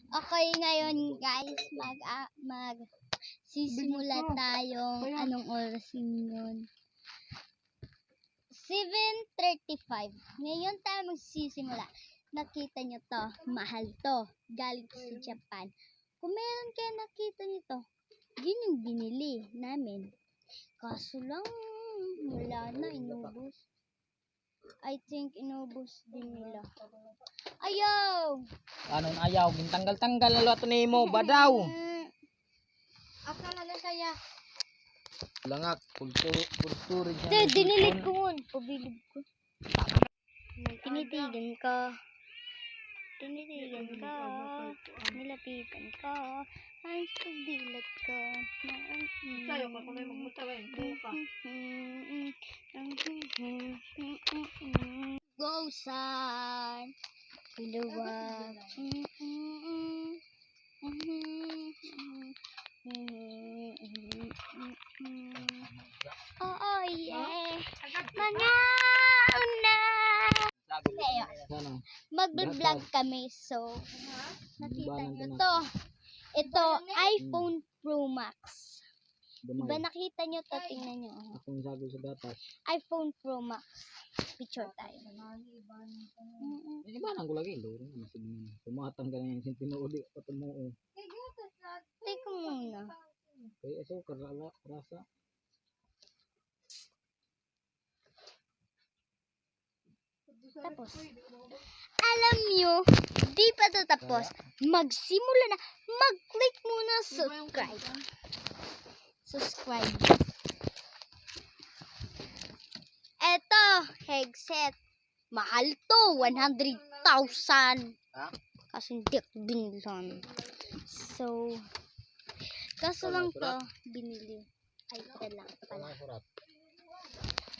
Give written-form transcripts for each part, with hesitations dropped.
Okay, ngayon guys, sisimula tayong anong oras yun? 7:35. Ngayon tayo magsisimula. Nakita nyo to, mahal to. Galing sa Japan. Kung meron kayo nakita nyo to, yun yung binili namin. Kaso lang, wala na, inubos. I think inubos din nila. Ayaw! Anong ayaw? Gintanggal-tanggal lalo ato ni mo, badaw! Akala na saya. Langak, kulturi Hindi, dinilig ko ngun. Pabilib ko. Tinitigan ko. Nilapitan ko. Ay, pagdilat ko. Sayo pa kung may magmutawin. Buka. Go, son. Luwag. Oh, yeah. Mga una. Mag-vlog kami. So, nakita nyo to. Ito, iPhone Pro Max. Diba nakita nyo to? Tingnan nyo. Akong sago sa gatas. iPhone Pro Max. Picture tayo. Iba nang gulagi. Tumatang ka na yan. Tinuuli pa tumuo. Teka muna. Kaya ito, rasa. Tapos, alam nyo, di pa ito tapos. Magsimula na. Mag-click muna subscribe. Subscribe. Eto, headset. Mahal to. 100,000. Kasi hindi ako binilhan. So, kaso lang to, binili. Ay, ito lang pala.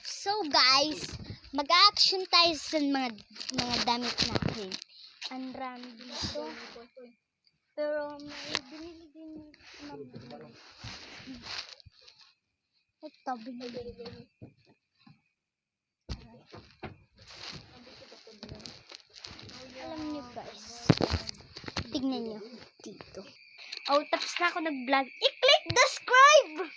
So, guys, mag-action tayo sa mga damit natin. Ang rami dito. Pero may binili din. Ito, binili. Alam nyo guys, tignan nyo dito. Oh, tapos na ako nag-vlog. I-click the subscribe!